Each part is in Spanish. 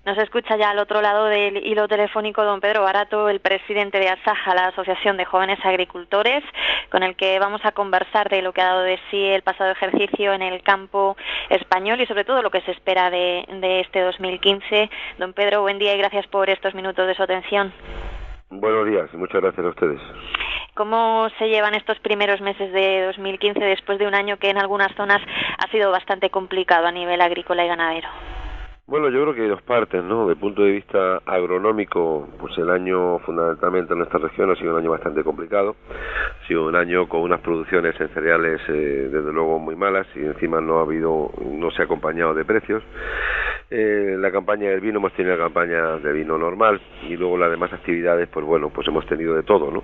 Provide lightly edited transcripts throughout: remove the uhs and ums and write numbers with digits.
Nos escucha ya al otro lado del hilo telefónico don Pedro Barato, el presidente de ASAJA, la Asociación de Jóvenes Agricultores, con el que vamos a conversar de lo que ha dado de sí el pasado ejercicio en el campo español y sobre todo lo que se espera de este 2015. Don Pedro, buen día y gracias por estos minutos de su atención. Buenos días y muchas gracias a ustedes. ¿Cómo se llevan estos primeros meses de 2015 después de un año que en algunas zonas ha sido bastante complicado a nivel agrícola y ganadero? Bueno, yo creo que hay dos partes, ¿no? Desde el punto de vista agronómico, pues el año fundamentalmente en nuestra región ha sido un año bastante complicado. Ha sido un año con unas producciones en cereales desde luego muy malas y encima no se ha acompañado de precios. La campaña del vino, hemos tenido la campaña de vino normal y luego las demás actividades, pues bueno, pues hemos tenido de todo, ¿no?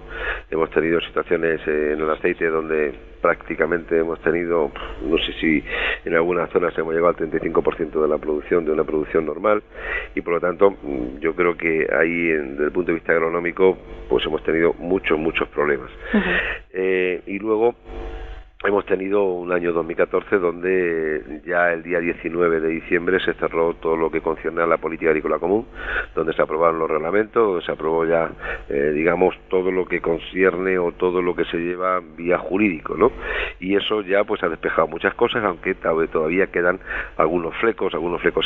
Hemos tenido situaciones en el aceite donde prácticamente hemos tenido, no sé si en algunas zonas hemos llegado al 35% de la producción, de una producción normal, y por lo tanto yo creo que ahí desde el punto de vista agronómico pues hemos tenido muchos problemas. Y luego hemos tenido un año 2014 donde ya el día 19 de diciembre se cerró todo lo que concierne a la política agrícola común, donde se aprobaron los reglamentos, donde se aprobó ya, digamos, todo lo que concierne o todo lo que se lleva vía jurídico, ¿no? Y eso ya pues ha despejado muchas cosas, aunque todavía quedan algunos flecos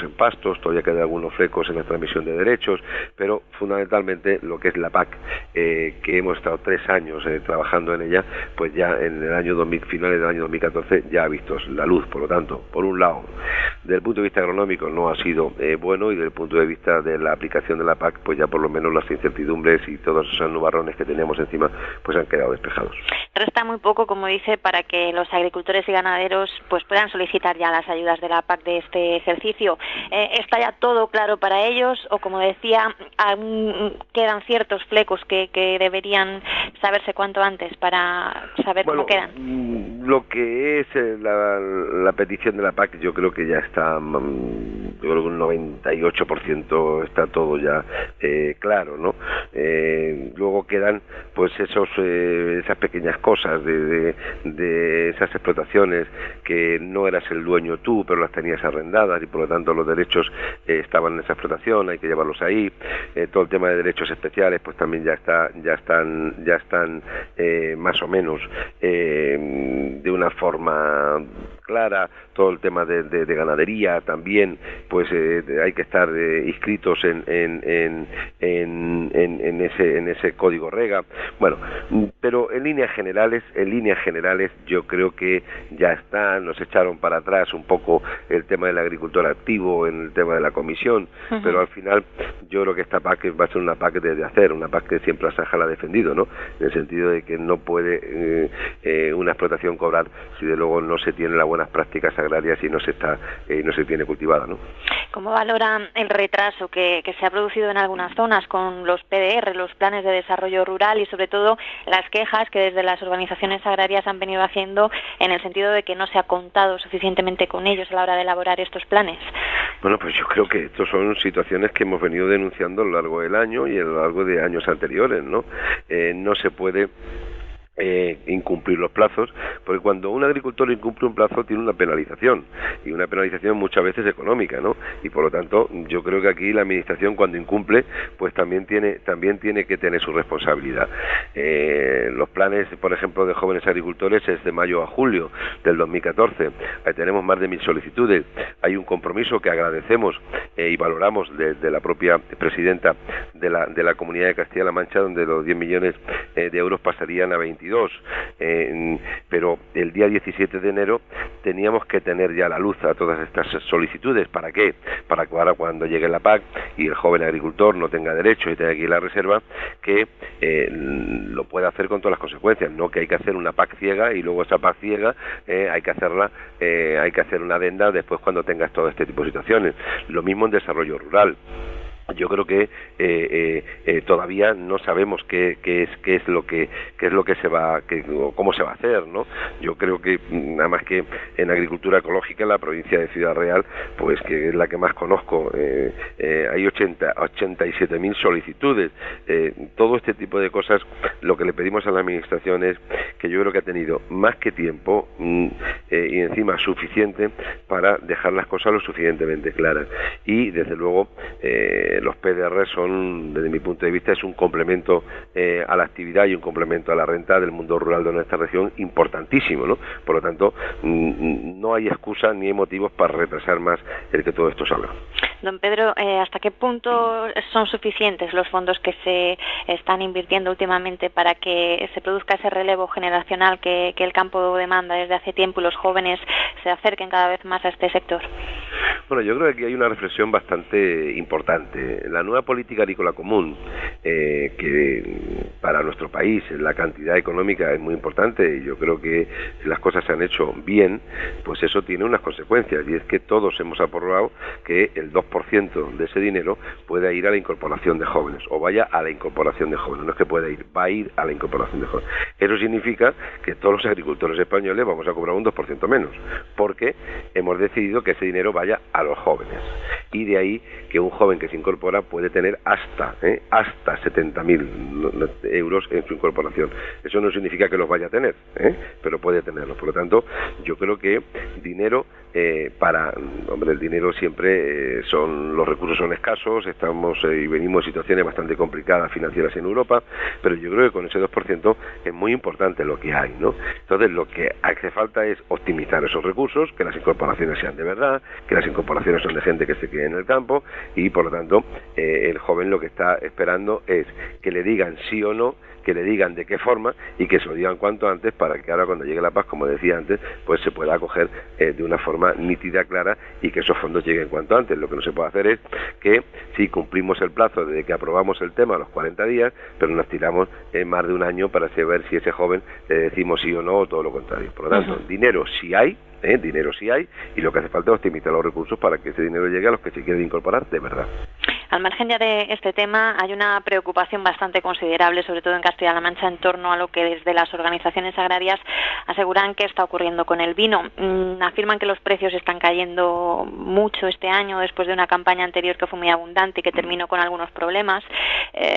en pastos, todavía quedan algunos flecos en la transmisión de derechos, pero fundamentalmente lo que es la PAC, que hemos estado 3 años trabajando en ella, pues ya en el año 2000, del año 2014 ya ha visto la luz. Por lo tanto, por un lado, desde el punto de vista agronómico no ha sido bueno, y desde el punto de vista de la aplicación de la PAC, pues ya por lo menos las incertidumbres y todos esos nubarrones que teníamos encima pues han quedado despejados. Resta muy poco, como dice, para que los agricultores y ganaderos pues puedan solicitar ya las ayudas de la PAC de este ejercicio. ¿Está ya todo claro para ellos o, como decía, aún quedan ciertos flecos que deberían saberse cuanto antes para saber cómo quedan? Lo que es la petición de la PAC, yo creo que ya está, yo creo que un 98% está todo ya claro, ¿no? Luego quedan pues esas pequeñas cosas de esas explotaciones que no eras el dueño tú, pero las tenías arrendadas y por lo tanto los derechos estaban en esa explotación, hay que llevarlos ahí. Todo el tema de derechos especiales pues también ya están más o menos de una forma clara. Todo el tema de ganadería también pues hay que estar inscritos en ese código REGA. Bueno, pero en líneas generales yo creo que ya está. Nos echaron para atrás un poco el tema del agricultor activo en el tema de la comisión, pero al final yo creo que esta PAC va a ser una PAC de hacer, una PAC que siempre ASAJA la ha defendido, ¿no? En el sentido de que no puede una explotación cobrar si de luego no se tienen las buenas prácticas agrarias y no se tiene cultivada, ¿no? ¿Cómo valora el retraso que se ha producido en algunas zonas con los PDR, los planes de desarrollo rural, y sobre todo las quejas que desde las organizaciones agrarias han venido haciendo en el sentido de que no se ha contado suficientemente con ellos a la hora de elaborar estos planes? Bueno, pues yo creo que estos son situaciones que hemos venido denunciando a lo largo del año y a lo largo de años anteriores, ¿no? No se puede incumplir los plazos, porque cuando un agricultor incumple un plazo tiene una penalización, y una penalización muchas veces económica, ¿no? Y por lo tanto yo creo que aquí la administración, cuando incumple, pues también tiene que tener su responsabilidad. Los planes, por ejemplo, de jóvenes agricultores es de mayo a julio del 2014. Ahí tenemos más de 1000 solicitudes. Hay un compromiso que agradecemos y valoramos de la propia presidenta de la Comunidad de Castilla-La Mancha, donde los 10 millones de euros pasarían a 22. Pero el día 17 de enero teníamos que tener ya la luz a todas estas solicitudes. ¿Para qué? Para que ahora, cuando llegue la PAC y el joven agricultor no tenga derecho y tenga que ir a la reserva, que lo pueda hacer con todas las consecuencias, no que hay que hacer una PAC ciega y luego esa PAC ciega hay que hacer una adenda después cuando tengas todo este tipo de situaciones. Lo mismo en desarrollo rural. yo creo que todavía no sabemos qué es lo que se va, cómo se va a hacer, ¿no? Yo creo que nada más que en agricultura ecológica en la provincia de Ciudad Real, pues que es la que más conozco, hay 87.000 solicitudes. Todo este tipo de cosas, lo que le pedimos a la administración es que yo creo que ha tenido más que tiempo y encima suficiente para dejar las cosas lo suficientemente claras. Y desde luego los PDR son, desde mi punto de vista, es un complemento a la actividad y un complemento a la renta del mundo rural de nuestra región importantísimo, ¿no? Por lo tanto, no hay excusa ni hay motivos para retrasar más el que todo esto salga. Don Pedro, ¿hasta qué punto son suficientes los fondos que se están invirtiendo últimamente para que se produzca ese relevo generacional que el campo demanda desde hace tiempo y los jóvenes se acerquen cada vez más a este sector? Bueno, yo creo que aquí hay una reflexión bastante importante. La nueva política agrícola común, que para nuestro país la cantidad económica es muy importante y yo creo que si las cosas se han hecho bien, pues eso tiene unas consecuencias, y es que todos hemos aprobado que el 2% de ese dinero pueda ir a la incorporación de jóvenes, o vaya a la incorporación de jóvenes, no es que pueda ir, va a ir a la incorporación de jóvenes. Eso significa que todos los agricultores españoles vamos a cobrar un 2% menos, porque hemos decidido que ese dinero vaya a los jóvenes, y de ahí que un joven que se incorpora puede tener hasta 70.000 euros en su incorporación. Eso no significa que los vaya a tener, pero puede tenerlos. Por lo tanto, yo creo que dinero el dinero siempre los recursos son escasos, estamos y venimos en situaciones bastante complicadas financieras en Europa, pero yo creo que con ese 2% es muy importante lo que hay, ¿no? Entonces, lo que hace falta es optimizar esos recursos, que las incorporaciones sean de verdad, que las incorporaciones son de gente que se quede en el campo, y por lo tanto el joven lo que está esperando es que le digan sí o no, que le digan de qué forma y que se lo digan cuanto antes, para que ahora cuando llegue la paz, como decía antes, pues se pueda acoger de una forma nítida, clara, y que esos fondos lleguen cuanto antes. Lo que no se puede hacer es que si cumplimos el plazo desde que aprobamos el tema a los 40 días, pero nos tiramos más de un año para saber si ese joven le decimos sí o no, o todo lo contrario. Por lo tanto, dinero sí hay, y lo que hace falta es optimizar los recursos para que ese dinero llegue a los que se quieren incorporar de verdad. Al margen ya de este tema, hay una preocupación bastante considerable, sobre todo en Castilla-La Mancha, en torno a lo que desde las organizaciones agrarias aseguran que está ocurriendo con el vino. Afirman que los precios están cayendo mucho este año, después de una campaña anterior que fue muy abundante y que terminó con algunos problemas.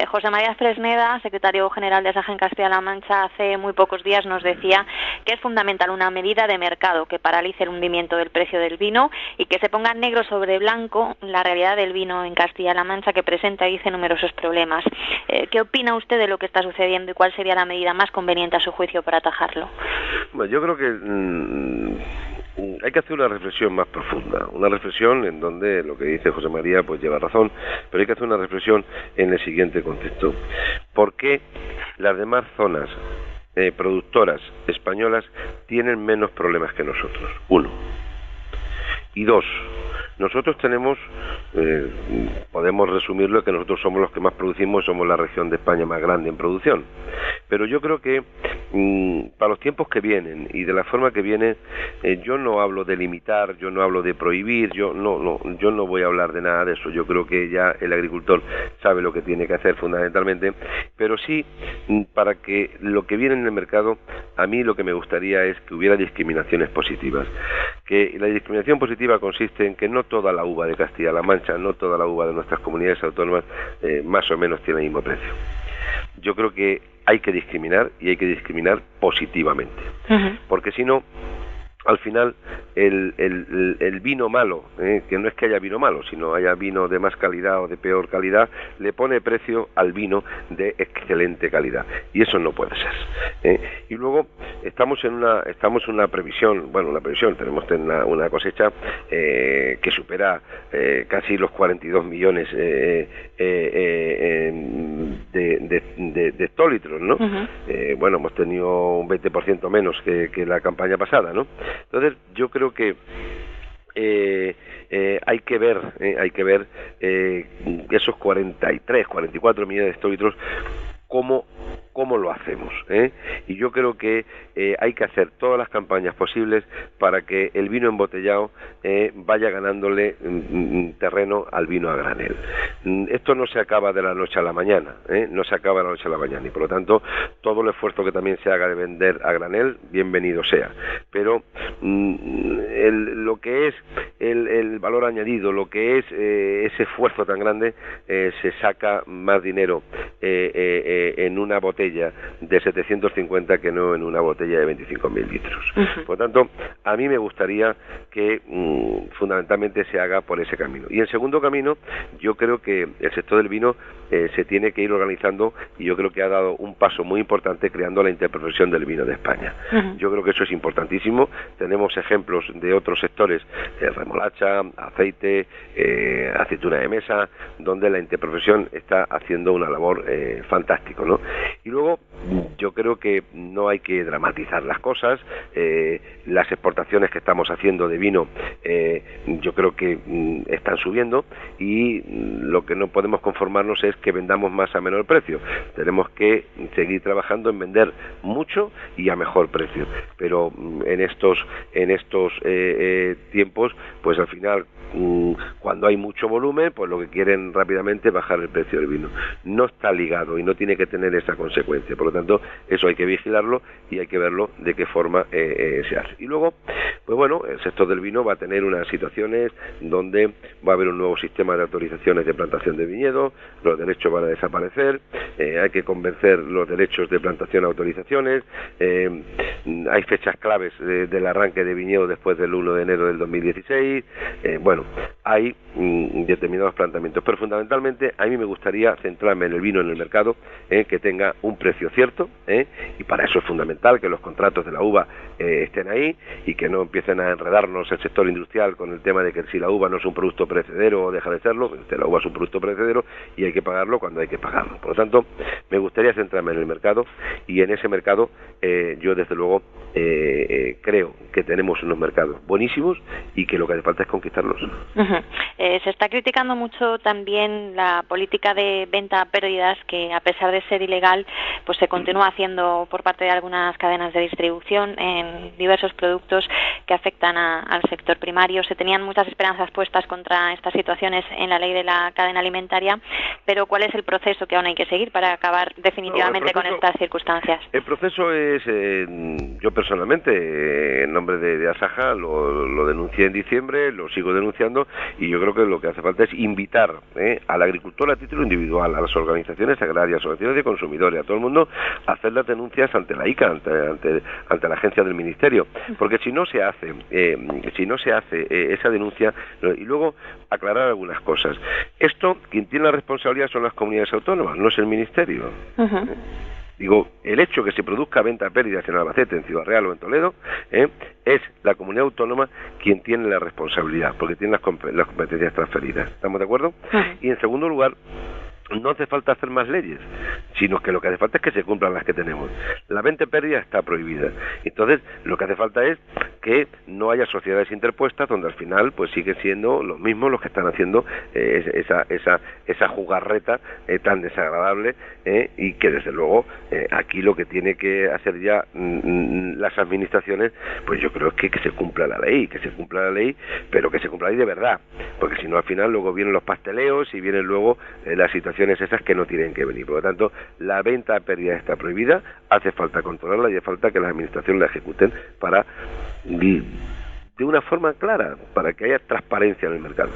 José María Fresneda, secretario general de Asaja en Castilla-La Mancha, hace muy pocos días nos decía que es fundamental una medida de mercado que paralice el hundimiento del precio del vino y que se ponga negro sobre blanco la realidad del vino en Castilla-La Mancha, que presenta, dice, numerosos problemas. ¿Qué opina usted de lo que está sucediendo y cuál sería la medida más conveniente a su juicio para atajarlo? Bueno, yo creo que hay que hacer una reflexión más profunda, una reflexión en donde lo que dice José María pues lleva razón, pero hay que hacer una reflexión en el siguiente contexto. ¿Por qué las demás zonas productoras españolas tienen menos problemas que nosotros? Uno. Y dos, nosotros tenemos, podemos resumirlo, que nosotros somos los que más producimos, somos la región de España más grande en producción. Pero yo creo que para los tiempos que vienen y de la forma que viene, yo no hablo de limitar, yo no hablo de prohibir, yo no voy a hablar de nada de eso. Yo creo que ya el agricultor sabe lo que tiene que hacer fundamentalmente, pero sí, para que lo que viene en el mercado, a mí lo que me gustaría es que hubiera discriminaciones positivas. Que la discriminación positiva consiste en que no toda la uva de Castilla-La Mancha, no toda la uva de nuestras comunidades autónomas más o menos tiene el mismo precio. Yo creo que hay que discriminar, y hay que discriminar positivamente, porque si no, al final el vino malo, que no es que haya vino malo, sino haya vino de más calidad o de peor calidad, le pone precio al vino de excelente calidad, y eso no puede ser. Y luego estamos en una previsión, tenemos una cosecha que supera casi los 42 millones de hectolitros, ¿no? Hemos tenido un 20% menos que la campaña pasada, ¿no? Entonces yo creo que hay que ver esos 44 millones de hectolitros cómo cómo lo hacemos, y yo creo que hay que hacer todas las campañas posibles para que el vino embotellado vaya ganándole terreno al vino a granel. Esto no se acaba de la noche a la mañana, no se acaba de la noche a la mañana, y por lo tanto todo el esfuerzo que también se haga de vender a granel, bienvenido sea, pero lo que es el valor añadido, lo que es ese esfuerzo tan grande, se saca más dinero en una botella de 750 que no en una botella de 25.000 litros. Por lo tanto, a mí me gustaría que fundamentalmente se haga por ese camino. Y el segundo camino, yo creo que el sector del vino se tiene que ir organizando, y yo creo que ha dado un paso muy importante creando la interprofesión del vino de España. Yo creo que eso es importantísimo. Tenemos ejemplos de otros sectores, remolacha, aceite, aceituna de mesa, donde la interprofesión está haciendo una labor fantástico, ¿no? Y luego yo creo que no hay que dramatizar las cosas. Las exportaciones que estamos haciendo de vino, yo creo que están subiendo, y lo que no podemos conformarnos es que vendamos más a menor precio. Tenemos que seguir trabajando en vender mucho y a mejor precio, pero en estos tiempos, pues al final, cuando hay mucho volumen, pues lo que quieren rápidamente es bajar el precio del vino. No está ligado y no tiene que tener esa consecuencia. Por lo tanto, eso hay que vigilarlo y hay que verlo de qué forma se hace. Y luego, pues bueno, el sector del vino va a tener unas situaciones donde va a haber un nuevo sistema de autorizaciones de plantación de viñedo, los derechos van a desaparecer, hay que convencer los derechos de plantación a autorizaciones, hay fechas claves del arranque de viñedo después del 1 de enero del 2016, bueno, hay determinados planteamientos, pero fundamentalmente a mí me gustaría centrarme en el vino en el mercado, que tenga un precio cierto, y para eso es fundamental que los contratos de la uva estén ahí, y que no empiecen a enredarnos el sector industrial con el tema de que si la uva no es un producto perecedero o deja de serlo. La uva es un producto perecedero y hay que pagarlo cuando hay que pagarlo. Por lo tanto, me gustaría centrarme en el mercado, y en ese mercado yo desde luego creo que tenemos unos mercados buenísimos y que lo que hace falta es conquistarlos. Se está criticando mucho también la política de venta a pérdidas, que a pesar de ser ilegal, pues se continúa haciendo por parte de algunas cadenas de distribución en diversos productos que afectan al sector primario. Se tenían muchas esperanzas puestas contra estas situaciones en la ley de la cadena alimentaria, pero ¿cuál es el proceso que aún hay que seguir para acabar definitivamente con estas circunstancias? El proceso es, yo personalmente, en nombre de Asaja, lo denuncié en diciembre, lo sigo denunciando, y yo creo que lo que hace falta es invitar al agricultor a título individual, a las organizaciones agrarias, asociaciones de consumidores, a todo el mundo, a hacer las denuncias ante la ICA, ante la agencia del Ministerio, porque si no se hace esa denuncia, y luego aclarar algunas cosas. Esto, quien tiene la responsabilidad son las comunidades autónomas, no es el Ministerio. Digo, el hecho que se produzca venta a pérdidas en Albacete, en Ciudad Real o en Toledo, es la comunidad autónoma quien tiene la responsabilidad, porque tiene las competencias transferidas. ¿Estamos de acuerdo? Y en segundo lugar, no hace falta hacer más leyes, sino que lo que hace falta es que se cumplan las que tenemos. La venta de pérdidas está prohibida. Entonces, lo que hace falta es que no haya sociedades interpuestas donde al final pues siguen siendo los mismos los que están haciendo esa jugarreta tan desagradable, y que desde luego aquí lo que tiene que hacer ya las administraciones, pues yo creo que se cumpla la ley, pero que se cumpla la ley de verdad, porque si no al final luego vienen los pasteleos y vienen luego las situaciones esas que no tienen que venir. Por lo tanto, la venta a pérdida está prohibida, hace falta controlarla y hace falta que las administraciones la ejecuten para de una forma clara, para que haya transparencia en el mercado.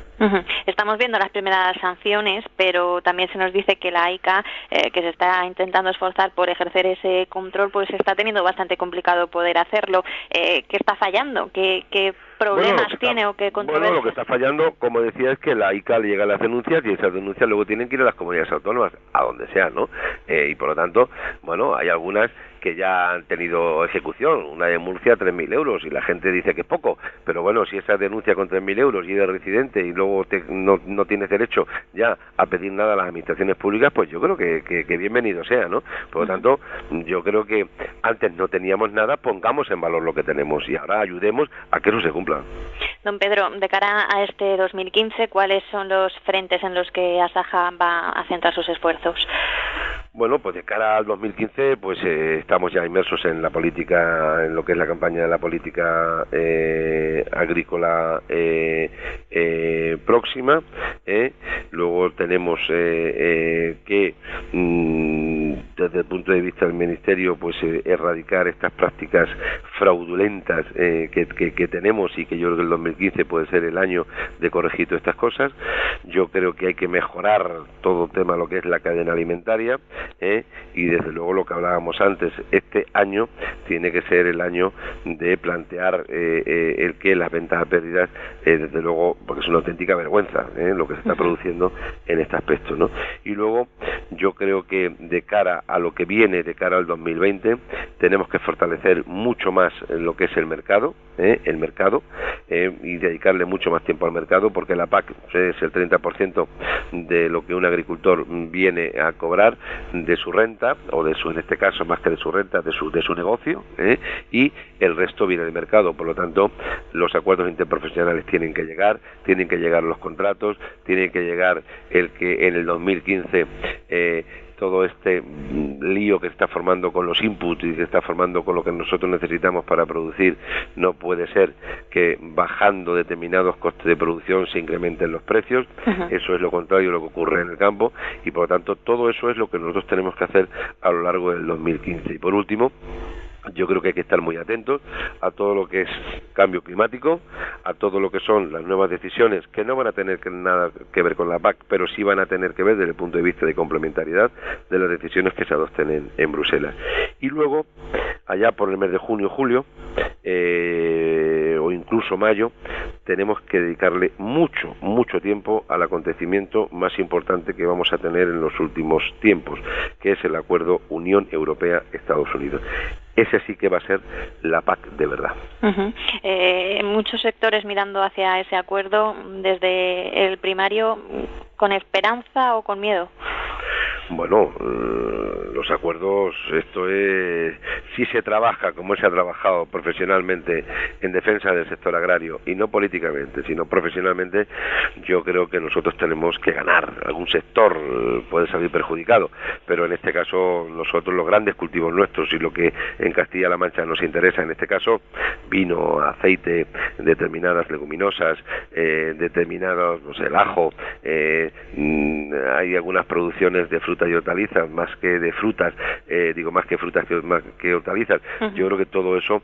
Estamos viendo las primeras sanciones, pero también se nos dice que la ICA, que se está intentando esforzar por ejercer ese control, pues está teniendo bastante complicado poder hacerlo. ¿Qué está fallando? ¿Qué problemas tiene o qué controversia? Bueno, lo que está fallando, como decía, es que la ICA le llega a las denuncias, y esas denuncias luego tienen que ir a las comunidades autónomas, a donde sea, ¿no? Y por lo tanto, bueno, hay algunas que ya han tenido ejecución, una de Murcia 3.000 euros, y la gente dice que es poco, pero bueno, si esa denuncia con 3.000 euros y eres residente y luego no tienes derecho ya a pedir nada a las administraciones públicas, pues yo creo que bienvenido sea, ¿no? Por lo tanto, yo creo que antes no teníamos nada, pongamos en valor lo que tenemos y ahora ayudemos a que eso se cumpla. Don Pedro, de cara a este 2015, ¿cuáles son los frentes en los que Asaja va a centrar sus esfuerzos? Bueno, pues de cara al 2015, pues estamos ya inmersos en la política, en lo que es la campaña de la política agrícola próxima. Luego tenemos que desde el punto de vista del Ministerio, pues erradicar estas prácticas fraudulentas que tenemos, y que yo creo que el 2015 puede ser el año de corregir todas estas cosas. Yo creo que hay que mejorar todo el tema, lo que es la cadena alimentaria, y desde luego lo que hablábamos antes, este año tiene que ser el año de plantear el que las ventas a pérdidas, desde luego, porque es una auténtica vergüenza lo que se está produciendo en este aspecto, ¿no? Y luego yo creo que de cara a lo que viene, de cara al 2020, tenemos que fortalecer mucho más lo que es el mercado, y dedicarle mucho más tiempo al mercado, porque la PAC es el 30% de lo que un agricultor viene a cobrar de su renta, o de su, en este caso más que de su renta, de su negocio, y el resto viene del mercado. Por lo tanto, los acuerdos interprofesionales tienen que llegar los contratos, tiene que llegar el que en el 2015 todo este lío que se está formando con los inputs y que se está formando con lo que nosotros necesitamos para producir. No puede ser que bajando determinados costes de producción se incrementen los precios. Eso es lo contrario de lo que ocurre en el campo, y por lo tanto todo eso es lo que nosotros tenemos que hacer a lo largo del 2015. Y por último, yo creo que hay que estar muy atentos a todo lo que es cambio climático, a todo lo que son las nuevas decisiones, que no van a tener nada que ver con la PAC, pero sí van a tener que ver desde el punto de vista de complementariedad de las decisiones que se adopten en Bruselas. Y luego, allá por el mes de junio, julio, o incluso mayo, tenemos que dedicarle mucho tiempo al acontecimiento más importante que vamos a tener en los últimos tiempos, que es el acuerdo Unión Europea-Estados Unidos. Ese sí que va a ser la PAC de verdad. Muchos sectores mirando hacia ese acuerdo, desde el primario, ¿con esperanza o con miedo? Bueno, los acuerdos, esto es, si se trabaja como se ha trabajado profesionalmente en defensa del sector agrario, y no políticamente, sino profesionalmente, yo creo que nosotros tenemos que ganar. Algún sector puede salir perjudicado, pero en este caso nosotros, los grandes cultivos nuestros y lo que en Castilla-La Mancha nos interesa, en este caso vino, aceite, determinadas leguminosas, determinados, no sé, el ajo, hay algunas producciones de fruta y hortalizas, más que de frutas, más que hortalizas. Yo creo que todo eso,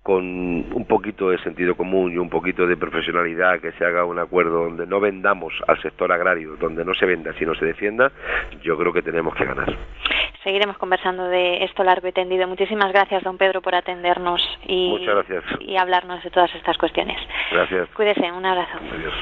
con un poquito de sentido común y un poquito de profesionalidad, que se haga un acuerdo donde no vendamos al sector agrario, donde no se venda sino se defienda, yo creo que tenemos que ganar. Seguiremos conversando de esto largo y tendido. Muchísimas gracias, don Pedro, por atendernos y hablarnos de todas estas cuestiones. Gracias. Cuídese, un abrazo. Adiós.